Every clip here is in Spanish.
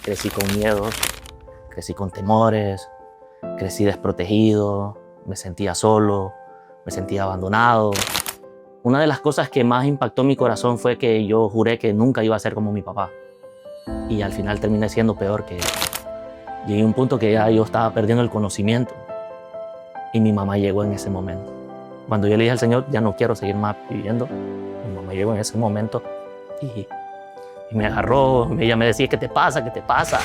Crecí con miedos, crecí con temores, crecí desprotegido, me sentía solo, me sentía abandonado. Una de las cosas que más impactó mi corazón fue que yo juré que nunca iba a ser como mi papá. Y al final terminé siendo peor que él. Llegué a un punto que ya yo estaba perdiendo el conocimiento. Y mi mamá llegó en ese momento. Cuando yo le dije al Señor, ya no quiero seguir más viviendo, mi mamá llegó en ese momento y me agarró, ella me decía, ¿qué te pasa? ¿Qué te pasa?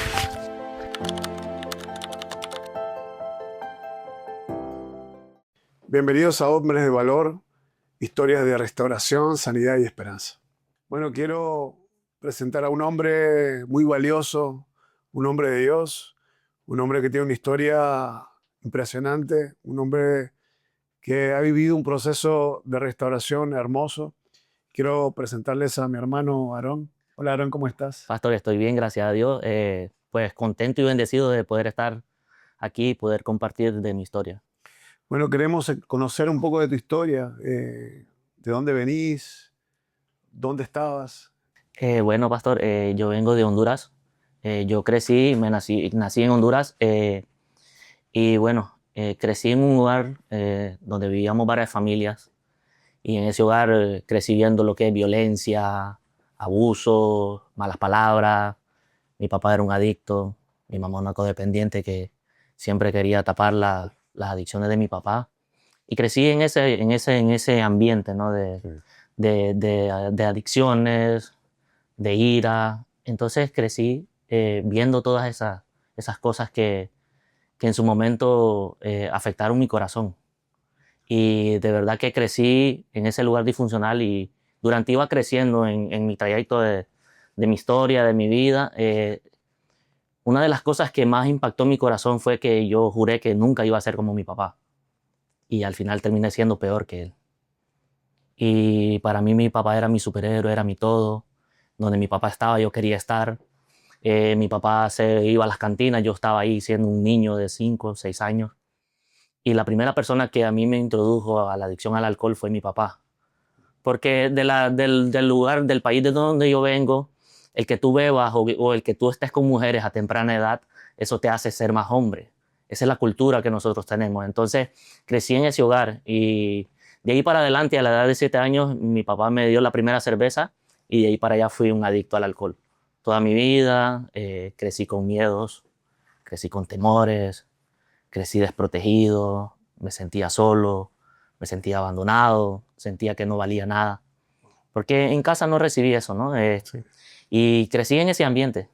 Bienvenidos a Hombres de Valor, historias de restauración, sanidad y esperanza. Bueno, quiero presentar a un hombre muy valioso, un hombre de Dios, un hombre que tiene una historia impresionante, un hombre que ha vivido un proceso de restauración hermoso. Quiero presentarles a mi hermano Aarón. Hola Aarón, ¿cómo estás? Pastor, estoy bien, gracias a Dios. Pues contento y bendecido de poder estar aquí y poder compartir de mi historia. Bueno, queremos conocer un poco de tu historia, de dónde venís, dónde estabas. Bueno, Pastor, yo vengo de Honduras. Yo crecí, nací en Honduras y bueno, crecí en un lugar donde vivíamos varias familias y en ese hogar crecí viendo lo que es violencia, abuso, malas palabras. Mi papá era un adicto, mi mamá una codependiente que siempre quería tapar las adicciones de mi papá. Y crecí en ese ambiente, ¿no? Sí. De adicciones, de ira. Entonces crecí viendo todas esas cosas que en su momento afectaron mi corazón. Y de verdad que crecí en ese lugar disfuncional y durante iba creciendo en mi trayecto de mi historia, de mi vida. Una de las cosas que más impactó mi corazón fue que yo juré que nunca iba a ser como mi papá. Y al final terminé siendo peor que él. Y para mí mi papá era mi superhéroe, era mi todo. Donde mi papá estaba, yo quería estar. Mi papá se iba a las cantinas, yo estaba ahí siendo un niño de 5 o 6 años. Y la primera persona que a mí me introdujo a la adicción al alcohol fue mi papá. Porque del lugar, del país de donde yo vengo, el que tú bebas o el que tú estés con mujeres a temprana edad, eso te hace ser más hombre. Esa es la cultura que nosotros tenemos. Entonces, crecí en ese hogar y de ahí para adelante, a la edad de 7 años, mi papá me dio la primera cerveza y de ahí para allá fui un adicto al alcohol. Toda mi vida crecí con miedos, crecí con temores, crecí desprotegido, me sentía solo, me sentía abandonado, sentía que no valía nada, porque en casa no recibí eso, ¿no? Sí. Y crecí en ese ambiente.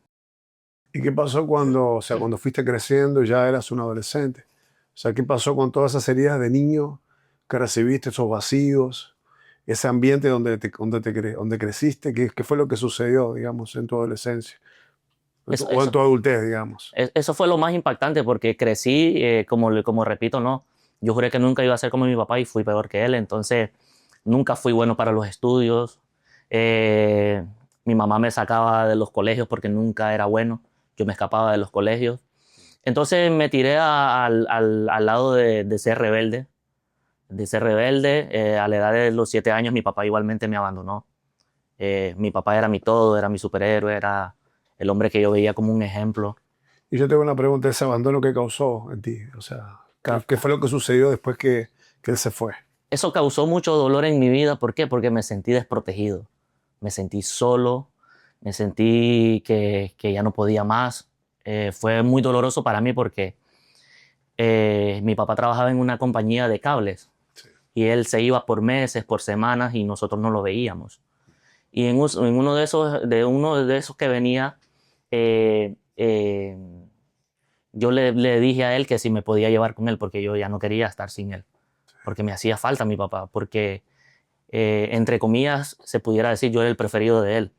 ¿Y qué pasó cuando, cuando fuiste creciendo y ya eras un adolescente? O sea, ¿qué pasó con todas esas heridas de niño que recibiste, esos vacíos, ese ambiente donde creciste? ¿Qué fue lo que sucedió, digamos, en tu adolescencia Eso, o en eso, tu adultez, digamos? eso fue lo más impactante porque crecí, como repito, ¿no? Yo juré que nunca iba a ser como mi papá y fui peor que él, entonces nunca fui bueno para los estudios. Eh, Mi mamá me sacaba de los colegios porque nunca era bueno, yo me escapaba de los colegios. Entonces me tiré al lado de ser rebelde. A la edad de los 7 años mi papá igualmente me abandonó. Mi papá era mi todo, era mi superhéroe, era el hombre que yo veía como un ejemplo. Y yo tengo una pregunta, ese abandono que causó en ti, o sea, Ca- ¿qué fue lo que sucedió después que él se fue? Eso causó mucho dolor en mi vida. ¿Por qué? Porque me sentí desprotegido, me sentí solo, me sentí que ya no podía más. Fue muy doloroso para mí porque mi papá trabajaba en una compañía de cables Sí. y él se iba por meses, por semanas y nosotros no lo veíamos. Y en uno de esos que venía, eh, eh, yo le dije a él que si me podía llevar con él porque yo ya no quería estar sin él, porque me hacía falta mi papá, porque entre comillas se pudiera decir yo era el preferido de él.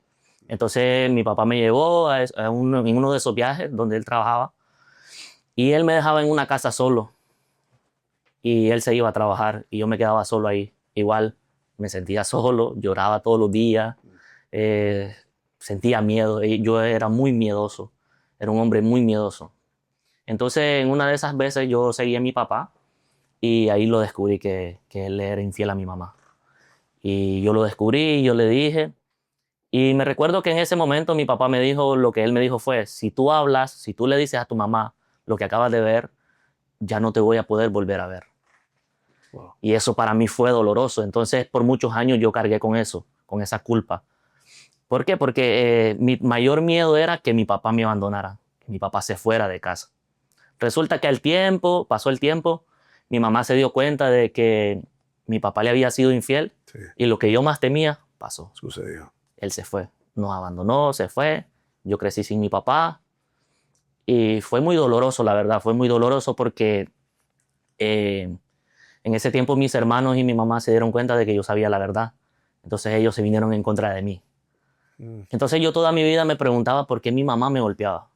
Entonces mi papá me llevó en uno de esos viajes donde él trabajaba y él me dejaba en una casa solo y él se iba a trabajar y yo me quedaba solo ahí. Igual me sentía solo, lloraba todos los días, eh, sentía miedo. Y yo era muy miedoso, era un hombre muy miedoso. Entonces, en una de esas veces yo seguí a mi papá y ahí lo descubrí que él era infiel a mi mamá. Y yo lo descubrí, yo le dije, Y me recuerdo que en ese momento mi papá me dijo, lo que él me dijo fue, si tú hablas, si tú le dices a tu mamá lo que acabas de ver, ya no te voy a poder volver a ver. Wow. Y eso para mí fue doloroso. Entonces, por muchos años yo cargué con eso, con esa culpa. ¿Por qué? Porque mi mayor miedo era que mi papá me abandonara, que mi papá se fuera de casa. Resulta que pasó el tiempo, mi mamá se dio cuenta de que mi papá le había sido infiel Sí, y lo que yo más temía pasó. sucedió. Él se fue, nos abandonó, se fue. Yo crecí sin mi papá y fue muy doloroso, la verdad. Fue muy doloroso porque eh, en ese tiempo mis hermanos y mi mamá se dieron cuenta de que yo sabía la verdad. Entonces ellos se vinieron en contra de mí. Mm. Entonces yo toda mi vida me preguntaba por qué mi mamá me golpeaba.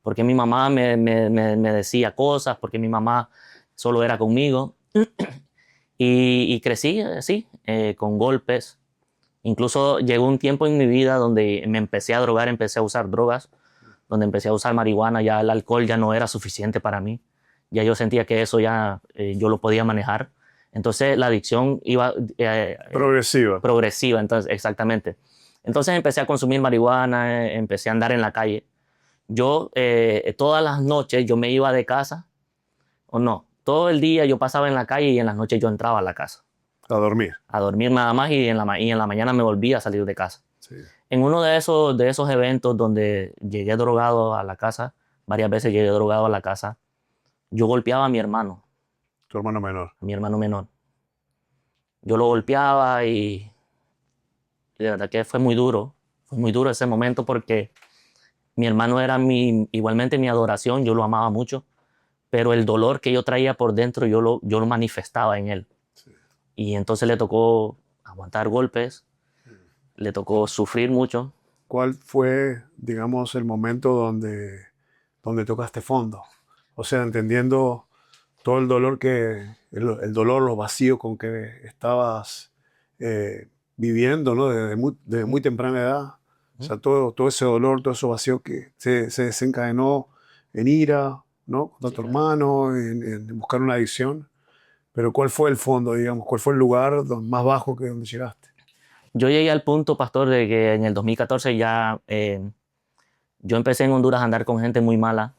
Por qué mi mamá me decía cosas, por qué mi mamá solo era conmigo. Y crecí así, con golpes. Incluso llegó un tiempo en mi vida donde me empecé a drogar, empecé a usar drogas, donde empecé a usar marihuana, ya el alcohol ya no era suficiente para mí. Ya yo sentía que eso ya yo lo podía manejar. Entonces la adicción iba Progresiva. progresiva, entonces, exactamente. Entonces empecé a consumir marihuana, empecé a andar en la calle. Yo todas las noches yo me iba de casa, o no, todo el día yo pasaba en la calle y en las noches yo entraba a la casa A dormir. a dormir nada más y y en la mañana me volvía a salir de casa. Sí. En uno de esos eventos donde llegué drogado a la casa, varias veces llegué drogado a la casa, yo golpeaba Tu hermano menor. a mi hermano menor. Yo lo golpeaba y de verdad que fue muy duro ese momento porque mi hermano era igualmente mi adoración, yo lo amaba mucho, pero el dolor que yo traía por dentro yo lo manifestaba en él. Sí. Y entonces le tocó aguantar golpes, le tocó sufrir mucho. ¿Cuál fue, digamos, el momento donde tocaste fondo? O sea, entendiendo todo el dolor el dolor, los vacíos con que estabas viviendo, ¿no? Desde muy temprana edad. O sea, todo ese dolor, todo ese vacío que se desencadenó en ira, ¿no? Contra Sí, tu claro. hermano, en buscar una adicción. Pero ¿cuál fue el fondo, digamos? ¿Cuál fue el lugar más bajo que donde llegaste? Yo llegué al punto, pastor, de que en el 2014 ya yo empecé en Honduras a andar con gente muy mala,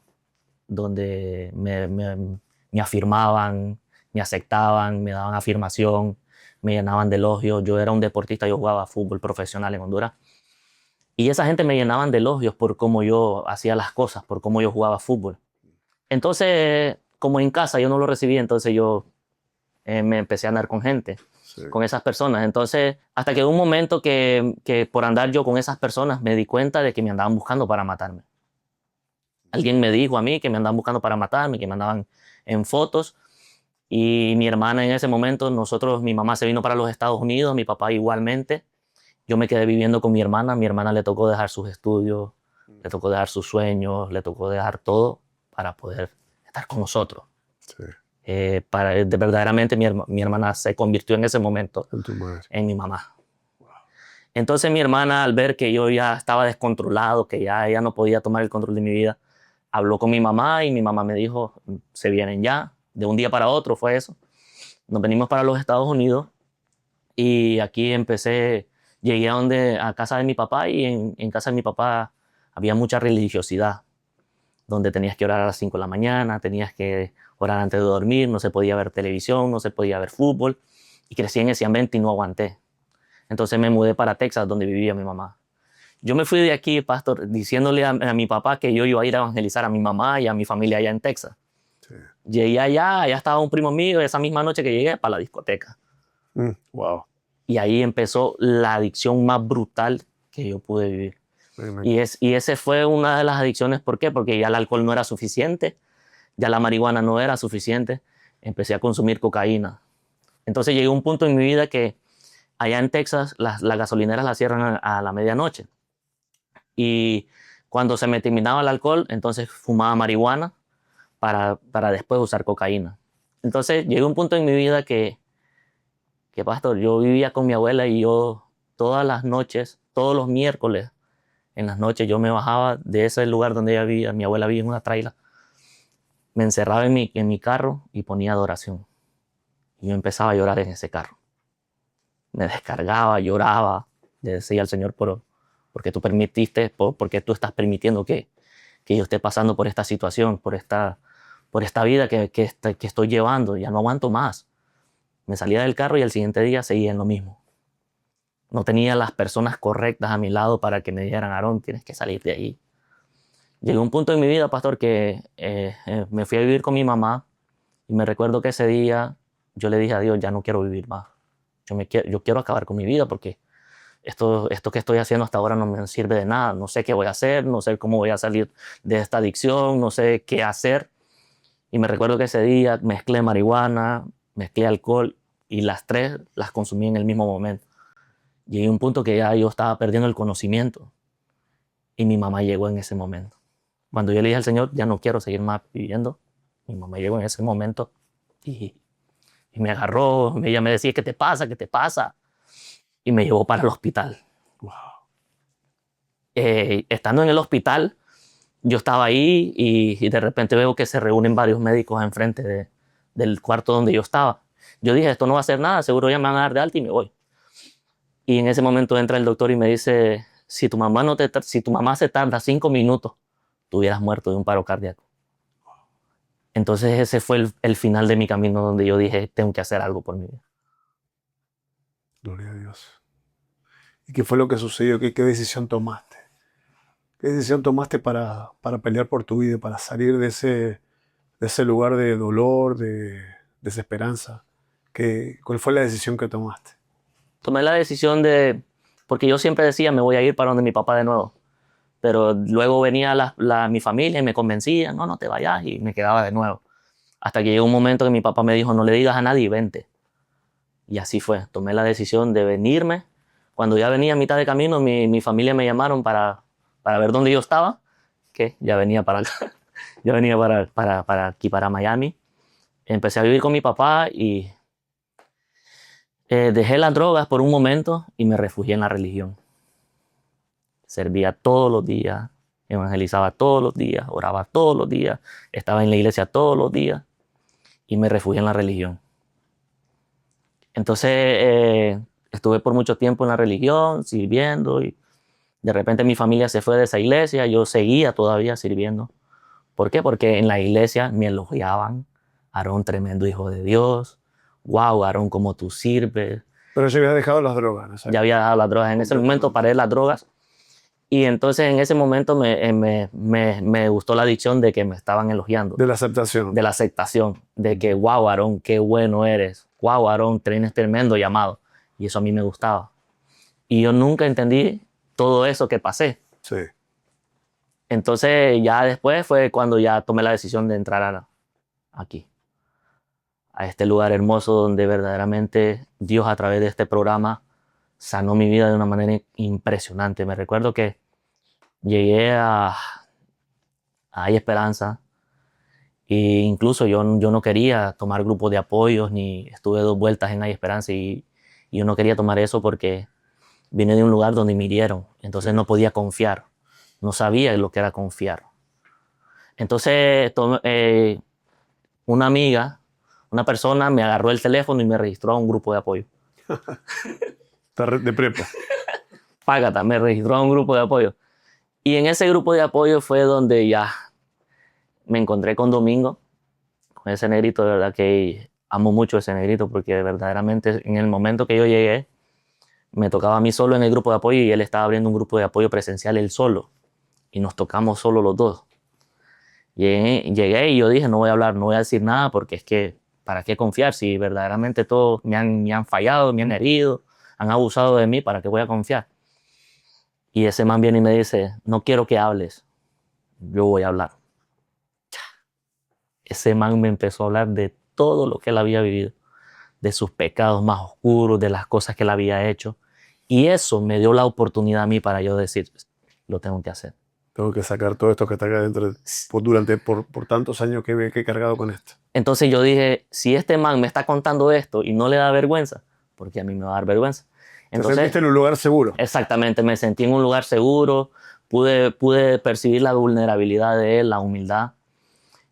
donde me afirmaban, me aceptaban, me daban afirmación, me llenaban de elogios. Yo era un deportista, yo jugaba fútbol profesional en Honduras. Y esa gente me llenaban de elogios por cómo yo hacía las cosas, por cómo yo jugaba fútbol. Entonces, como en casa yo no lo recibía, entonces yo me empecé a andar con gente, Sí. con esas personas. Entonces, hasta que hubo un momento que por andar yo con esas personas me di cuenta de que me andaban buscando para matarme. Alguien me dijo a mí que me andaban buscando para matarme, que me andaban en fotos. Y mi hermana en ese momento, mi mamá se vino para los Estados Unidos, mi papá igualmente. Yo me quedé viviendo con mi hermana le tocó dejar sus estudios, le tocó dejar sus sueños, le tocó dejar todo para poder estar con nosotros. Sí, Verdaderamente mi hermana se convirtió en ese momento con tu madre. en mi mamá. Entonces mi hermana, al ver que yo ya estaba descontrolado, que ya ella no podía tomar el control de mi vida, habló con mi mamá y mi mamá me dijo, se vienen ya, de un día para otro fue eso. Nos venimos para los Estados Unidos y aquí llegué a casa de mi papá y en casa de mi papá había mucha religiosidad, donde tenías que orar a las 5 de la mañana, tenías que orar antes de dormir, no se podía ver televisión, no se podía ver fútbol y crecí en ese ambiente y no aguanté. Entonces me mudé para Texas, donde vivía mi mamá. Yo me fui de aquí, pastor, diciéndole a mi papá que yo iba a ir a evangelizar a mi mamá y a mi familia allá en Texas. Sí. Llegué allá estaba un primo mío, esa misma noche que llegué, para la discoteca. Wow. Y ahí empezó la adicción más brutal que yo pude vivir. Y ese fue una de las adicciones, ¿por qué? Porque ya el alcohol no era suficiente, ya la marihuana no era suficiente, empecé a consumir cocaína. Entonces llegué a un punto en mi vida que allá en Texas las gasolineras las cierran a la medianoche. Y cuando se me terminaba el alcohol, entonces fumaba marihuana para después usar cocaína. Entonces llegué a un punto en mi vida pastor, yo vivía con mi abuela y yo todas las noches, todos los miércoles, en las noches yo me bajaba de ese lugar donde ella vivía, mi abuela vivía en una traila, me encerraba en mi carro y ponía adoración. Y yo empezaba a llorar en ese carro. Me descargaba, lloraba, le decía al Señor porque tú permitiste, porque tú estás permitiendo que yo esté pasando por esta situación, por esta vida que estoy llevando. Ya no aguanto más. Me salía del carro y el siguiente día seguía en lo mismo. No tenía las personas correctas a mi lado para que me dijeran, Aarón, tienes que salir de ahí. Llegó un punto en mi vida, pastor, que me fui a vivir con mi mamá y me recuerdo que ese día yo le dije a Dios, ya no quiero vivir más. Yo quiero acabar con mi vida porque esto que estoy haciendo hasta ahora no me sirve de nada. No sé qué voy a hacer, no sé cómo voy a salir de esta adicción, no sé qué hacer. Y me recuerdo que ese día mezclé marihuana, mezclé alcohol y las tres las consumí en el mismo momento. Llegué a un punto que ya yo estaba perdiendo el conocimiento y mi mamá llegó en ese momento. Cuando yo le dije al Señor, ya no quiero seguir más viviendo, mi mamá llegó en ese momento y me agarró, ella me decía, ¿qué te pasa? ¿Qué te pasa? Y me llevó para el hospital. Wow. Estando en el hospital, yo estaba ahí y de repente veo que se reúnen varios médicos enfrente del cuarto donde yo estaba. Yo dije, esto no va a hacer nada, seguro ya me van a dar de alta y me voy. Y en ese momento entra el doctor y me dice, si tu mamá se tarda 5 minutos, tú hubieras muerto de un paro cardíaco. Entonces ese fue el final de mi camino donde yo dije, tengo que hacer algo por mi vida. Gloria a Dios. ¿Y qué fue lo que sucedió? ¿Qué decisión tomaste? ¿Qué decisión tomaste para pelear por tu vida, para salir de ese lugar de dolor, de desesperanza? ¿Cuál fue la decisión que tomaste? Tomé la decisión porque yo siempre decía, me voy a ir para donde mi papá de nuevo. Pero luego venía mi familia y me convencía, no te vayas, y me quedaba de nuevo. Hasta que llegó un momento que mi papá me dijo, no le digas a nadie, vente. Y así fue, tomé la decisión de venirme. Cuando ya venía a mitad de camino, mi familia me llamaron para ver dónde yo estaba, que ya venía para acá, ya venía para aquí, para Miami. Empecé a vivir con mi papá y dejé las drogas por un momento y me refugié en la religión. Servía todos los días, evangelizaba todos los días, oraba todos los días, estaba en la iglesia todos los días y me refugié en la religión. Entonces estuve por mucho tiempo en la religión, sirviendo, y de repente mi familia se fue de esa iglesia, yo seguía todavía sirviendo. ¿Por qué? Porque en la iglesia me elogiaban, Aarón, tremendo hijo de Dios, wow, Aarón, cómo tú sirves. Pero ya había dejado las drogas, ¿no? Ya había dejado las drogas, en ese momento paré las drogas. Y entonces en ese momento me gustó la adicción de que me estaban elogiando. De la aceptación. De la aceptación. De que, wow, Aarón, qué bueno eres. Wow, Aarón, tienes tremendo llamado. Y eso a mí me gustaba. Y yo nunca entendí todo eso que pasé. Sí. Entonces ya después fue cuando ya tomé la decisión de entrar aquí. A este lugar hermoso donde verdaderamente Dios a través de este programa sanó mi vida de una manera impresionante. Me recuerdo que llegué a Hay Esperanza e incluso yo no quería tomar grupos de apoyos, ni estuve 2 vueltas en Hay Esperanza y yo no quería tomar eso porque vine de un lugar donde me hirieron, entonces no podía confiar, no sabía lo que era confiar. Entonces una amiga, una persona me agarró el teléfono y me registró a un grupo de apoyo. De prepa. Págata, me registró a un grupo de apoyo. Y en ese grupo de apoyo fue donde ya me encontré con Domingo, con ese negrito. De verdad que amo mucho ese negrito porque verdaderamente en el momento que yo llegué, me tocaba a mí solo en el grupo de apoyo y él estaba abriendo un grupo de apoyo presencial él solo. Y nos tocamos solo los dos. Llegué y yo dije, no voy a hablar, no voy a decir nada porque es que, ¿para qué confiar? Si verdaderamente todos me han fallado, me han herido, han abusado de mí, ¿para qué voy a confiar? Y ese man viene y me dice, no quiero que hables, yo voy a hablar. Ese man me empezó a hablar de todo lo que él había vivido, de sus pecados más oscuros, de las cosas que él había hecho. Y eso me dio la oportunidad a mí para yo decir, lo tengo que hacer. Tengo que sacar todo esto que está acá adentro por tantos años que he cargado con esto. Entonces yo dije, si este man me está contando esto y no le da vergüenza, porque a mí me va a dar vergüenza. Entonces, ¿te sentiste en un lugar seguro? Exactamente, me sentí en un lugar seguro, pude percibir la vulnerabilidad de él, la humildad.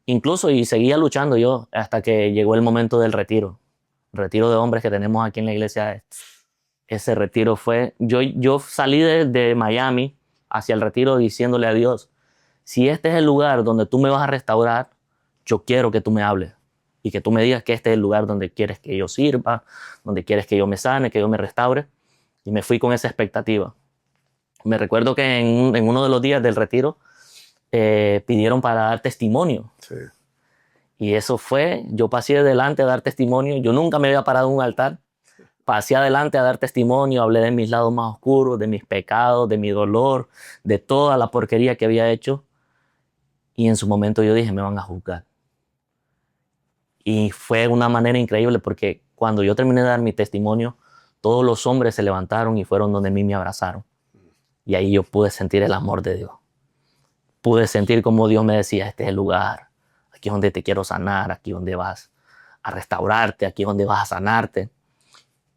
Incluso, y seguía luchando yo hasta que llegó el momento del retiro. El retiro de hombres que tenemos aquí en la iglesia ese retiro fue... Yo salí de Miami hacia el retiro diciéndole a Dios, si este es el lugar donde tú me vas a restaurar, yo quiero que tú me hables y que tú me digas que este es el lugar donde quieres que yo sirva, donde quieres que yo me sane, que yo me restaure. Y me fui con esa expectativa. Me recuerdo que en uno de los días del retiro pidieron para dar testimonio. Sí. Y eso fue, yo pasé adelante a dar testimonio. Yo nunca me había parado en un altar. Pasé adelante a dar testimonio, hablé de mis lados más oscuros, de mis pecados, de mi dolor, de toda la porquería que había hecho. Y en su momento yo dije, me van a juzgar. Y fue una manera increíble porque cuando yo terminé de dar mi testimonio, todos los hombres se levantaron y fueron donde mí me abrazaron. Y ahí yo pude sentir el amor de Dios. Pude sentir como Dios me decía, este es el lugar. Aquí es donde te quiero sanar, aquí es donde vas a restaurarte, aquí es donde vas a sanarte.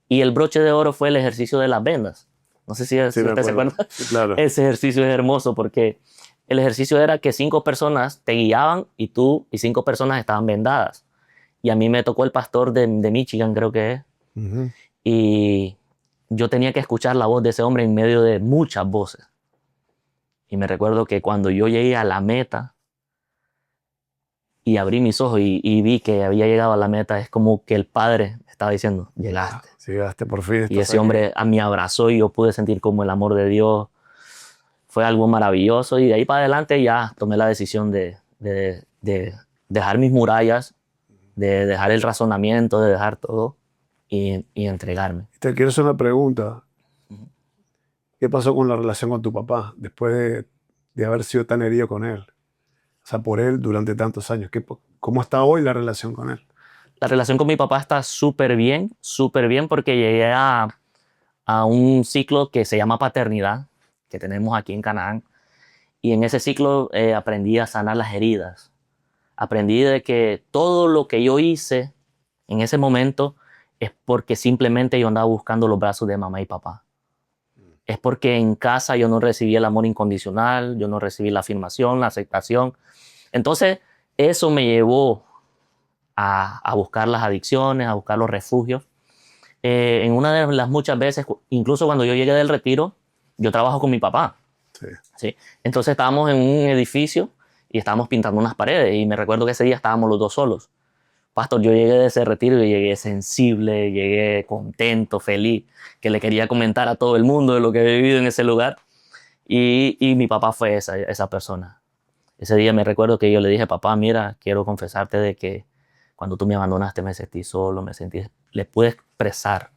Y el broche de oro fue el ejercicio de las vendas. No sé si usted se acuerda. Sí, claro. Ese ejercicio es hermoso porque el ejercicio era que 5 personas te guiaban y tú y 5 personas estaban vendadas. Y a mí me tocó el pastor de Michigan, creo que es. Uh-huh. Y yo tenía que escuchar la voz de ese hombre en medio de muchas voces. Y me recuerdo que cuando yo llegué a la meta y abrí mis ojos y vi que había llegado a la meta, es como que el Padre estaba diciendo, llegaste. Llegaste por fin. Y ese hombre a mí abrazó y yo pude sentir como el amor de Dios. Fue algo maravilloso y de ahí para adelante ya tomé la decisión de dejar mis murallas, de dejar el razonamiento, de dejar todo y entregarme. Te quiero hacer una pregunta. ¿Qué pasó con la relación con tu papá después de haber sido tan herido con él? O sea, por él durante tantos años. ¿Cómo está hoy la relación con él? La relación con mi papá está súper bien porque llegué a un ciclo que se llama paternidad, que tenemos aquí en Canaán. Y en ese ciclo aprendí a sanar las heridas. Aprendí de que todo lo que yo hice en ese momento es porque simplemente yo andaba buscando los brazos de mamá y papá. Es porque en casa yo no recibí el amor incondicional, yo no recibí la afirmación, la aceptación. Entonces, eso me llevó a buscar las adicciones, a buscar los refugios. En una de las muchas veces, incluso cuando yo llegué del retiro, yo trabajo con mi papá. Sí. ¿Sí? Entonces estábamos en un edificio y estábamos pintando unas paredes y me recuerdo que ese día estábamos los dos solos. Pastor, yo llegué de ese retiro y llegué sensible, llegué contento, feliz, que le quería comentar a todo el mundo de lo que he vivido en ese lugar. Y mi papá fue esa persona. Ese día me recuerdo que yo le dije, papá, mira, quiero confesarte de que cuando tú me abandonaste me sentí solo, le pude expresar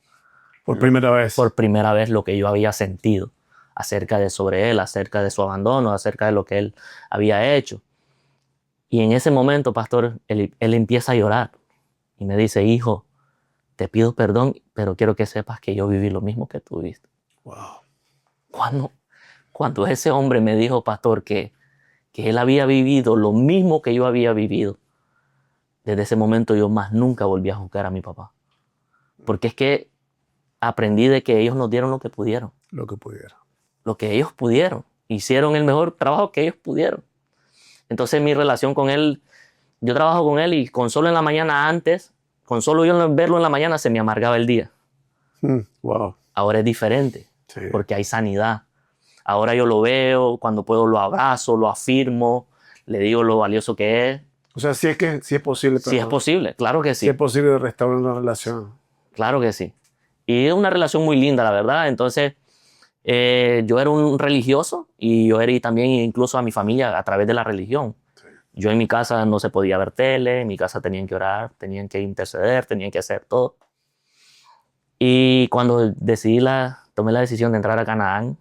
Por primera vez. por primera vez lo que yo había sentido acerca de sobre él, acerca de su abandono, acerca de lo que él había hecho. Y en ese momento, pastor, él empieza a llorar y me dice, hijo, te pido perdón, pero quiero que sepas que yo viví lo mismo que tú viste. Wow. Cuando ese hombre me dijo, pastor, que él había vivido lo mismo que yo había vivido, desde ese momento yo más nunca volví a juzgar a mi papá. Porque es que aprendí de que ellos nos dieron lo que pudieron. Lo que pudieron. Lo que ellos pudieron. Hicieron el mejor trabajo que ellos pudieron. Entonces mi relación con él, yo trabajo con él y con solo en la mañana antes, con solo yo verlo en la mañana se me amargaba el día. Wow. Ahora es diferente, Sí. porque hay sanidad. Ahora yo lo veo, cuando puedo lo abrazo, lo afirmo, le digo lo valioso que es. O sea, sí es posible. Sí es posible, claro que sí. Sí es posible restaurar una relación. Claro que sí. Y es una relación muy linda, la verdad. Entonces, yo era un religioso y yo era también incluso a mi familia a través de la religión. Sí. Yo en mi casa no se podía ver tele, en mi casa tenían que orar, tenían que interceder, tenían que hacer todo. Y cuando tomé la decisión de entrar a Canaán,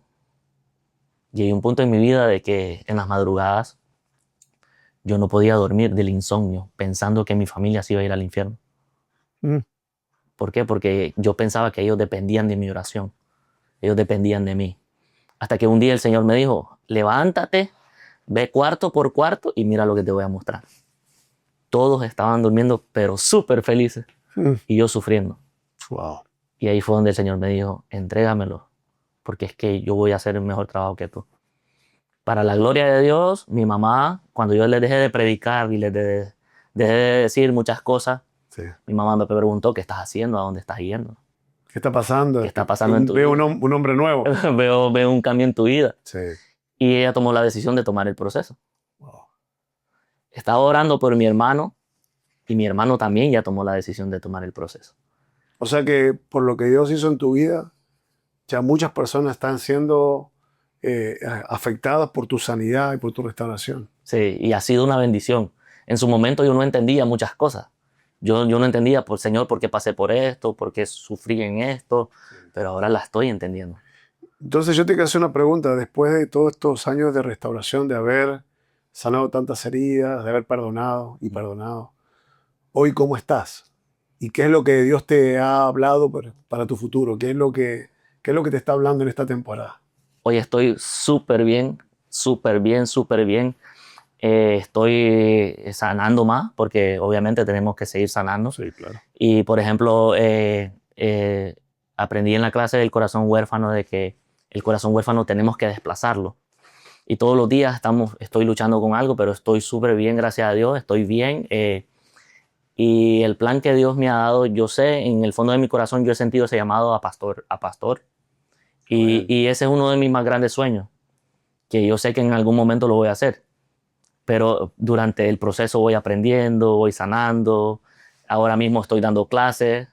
llegué a un punto en mi vida de que en las madrugadas yo no podía dormir del insomnio, pensando que mi familia se iba a ir al infierno. ¿Por qué? Porque yo pensaba que ellos dependían de mi oración. Ellos dependían de mí. Hasta que un día el Señor me dijo, levántate, ve cuarto por cuarto y mira lo que te voy a mostrar. Todos estaban durmiendo, pero súper felices. Y yo sufriendo. Wow. Y ahí fue donde el Señor me dijo, entrégamelo, porque es que yo voy a hacer el mejor trabajo que tú. Para la gloria de Dios, mi mamá, cuando yo les dejé de predicar y les dejé de decir muchas cosas, Sí. mi mamá me preguntó, ¿qué estás haciendo? ¿A dónde estás yendo? ¿Qué está pasando? ¿Qué está pasando en tu Veo vida? un hombre nuevo. Veo un cambio en tu vida. Sí. Y ella tomó la decisión de tomar el proceso. Wow. Estaba orando por mi hermano y mi hermano también ya tomó la decisión de tomar el proceso. O sea que por lo que Dios hizo en tu vida, ya muchas personas están siendo afectadas por tu sanidad y por tu restauración. Sí, y ha sido una bendición. En su momento yo no entendía muchas cosas. Yo no entendía, Señor, por qué pasé por esto, por qué sufrí en esto, pero ahora la estoy entendiendo. Entonces yo te quiero hacer una pregunta. Después de todos estos años de restauración, de haber sanado tantas heridas, de haber perdonado y perdonado, hoy ¿cómo estás? ¿Y qué es lo que Dios te ha hablado para tu futuro? ¿Qué es lo que te está hablando en esta temporada? Hoy estoy súper bien, súper bien, súper bien. Estoy sanando más porque obviamente tenemos que seguir sanando. Sí, claro. Y por ejemplo, aprendí en la clase del corazón huérfano de que el corazón huérfano tenemos que desplazarlo. Y todos los días estoy luchando con algo, pero estoy súper bien, gracias a Dios, estoy bien. Y el plan que Dios me ha dado, yo sé, en el fondo de mi corazón yo he sentido ese llamado a pastor. Y ese es uno de mis más grandes sueños, que yo sé que en algún momento lo voy a hacer. Pero durante el proceso voy aprendiendo, voy sanando. Ahora mismo estoy dando clases.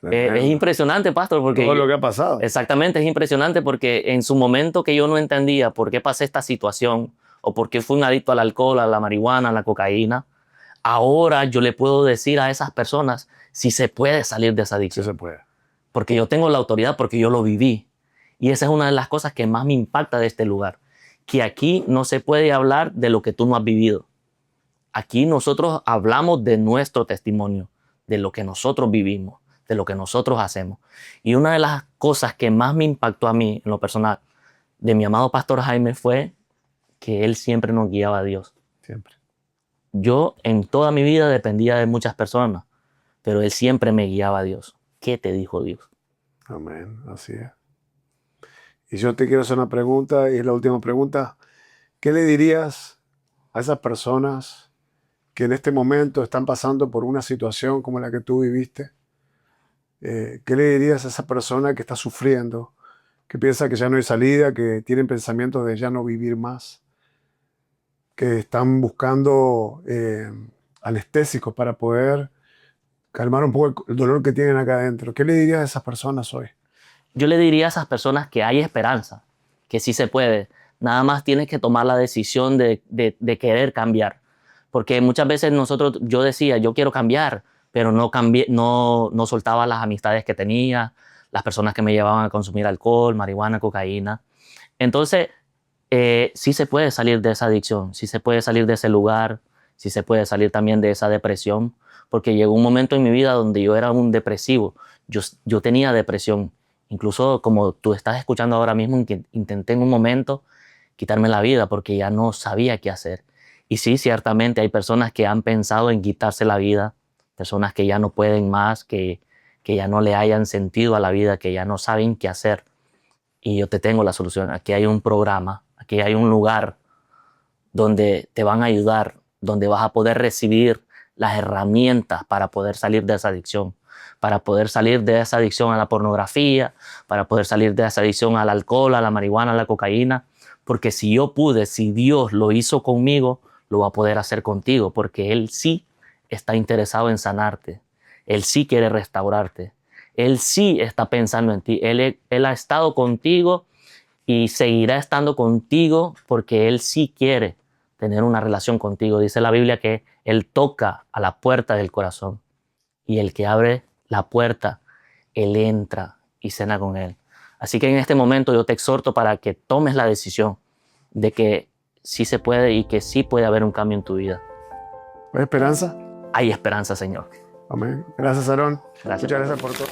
Es impresionante, pastor, porque todo lo que ha pasado. exactamente, es impresionante porque en su momento que yo no entendía por qué pasé esta situación o por qué fui un adicto al alcohol, a la marihuana, a la cocaína, ahora yo le puedo decir a esas personas si se puede salir de esa Sí adicción. se puede. Porque yo tengo la autoridad, porque yo lo viví. Y esa es una de las cosas que más me impacta de este lugar, que aquí no se puede hablar de lo que tú no has vivido. Aquí nosotros hablamos de nuestro testimonio, de lo que nosotros vivimos, de lo que nosotros hacemos. Y una de las cosas que más me impactó a mí, en lo personal, de mi amado pastor Jaime fue que él siempre nos guiaba a Dios. Siempre. Yo en toda mi vida dependía de muchas personas, pero él siempre me guiaba a Dios. ¿Qué te dijo Dios? Amén. Así es. Y yo te quiero hacer una pregunta, y es la última pregunta. ¿Qué le dirías a esas personas que en este momento están pasando por una situación como la que tú viviste? ¿Qué le dirías a esa persona que está sufriendo, que piensa que ya no hay salida, que tienen pensamientos de ya no vivir más, que están buscando anestésicos para poder calmar un poco el dolor que tienen acá adentro? ¿Qué le dirías a esas personas hoy? Yo le diría a esas personas que hay esperanza, que sí se puede. Nada más tienes que tomar la decisión de querer cambiar. Porque muchas veces yo decía, yo quiero cambiar, pero no cambié, no soltaba las amistades que tenía, las personas que me llevaban a consumir alcohol, marihuana, cocaína. Entonces, sí se puede salir de esa adicción, sí se puede salir de ese lugar, sí se puede salir también de esa depresión, porque llegó un momento en mi vida donde yo era un depresivo, yo tenía depresión, incluso como tú estás escuchando ahora mismo, intenté en un momento quitarme la vida porque ya no sabía qué hacer. Y sí, ciertamente hay personas que han pensado en quitarse la vida, personas que ya no pueden más, que ya no le hayan sentido a la vida, que ya no saben qué hacer. Y yo te tengo la solución. Aquí hay un programa, aquí hay un lugar donde te van a ayudar, donde vas a poder recibir las herramientas para poder salir de esa adicción, para poder salir de esa adicción a la pornografía, para poder salir de esa adicción al alcohol, a la marihuana, a la cocaína. Porque si yo pude, si Dios lo hizo conmigo, lo va a poder hacer contigo, porque Él sí está interesado en sanarte. Él sí quiere restaurarte. Él sí está pensando en ti. Él ha estado contigo y seguirá estando contigo porque Él sí quiere tener una relación contigo. Dice la Biblia que Él toca a la puerta del corazón y el que abre la puerta, Él entra y cena con Él. Así que en este momento yo te exhorto para que tomes la decisión de que sí se puede y que sí puede haber un cambio en tu vida. ¿Hay esperanza? Hay esperanza, Señor. Amén. Gracias, Aarón. Gracias. Muchas gracias por todo.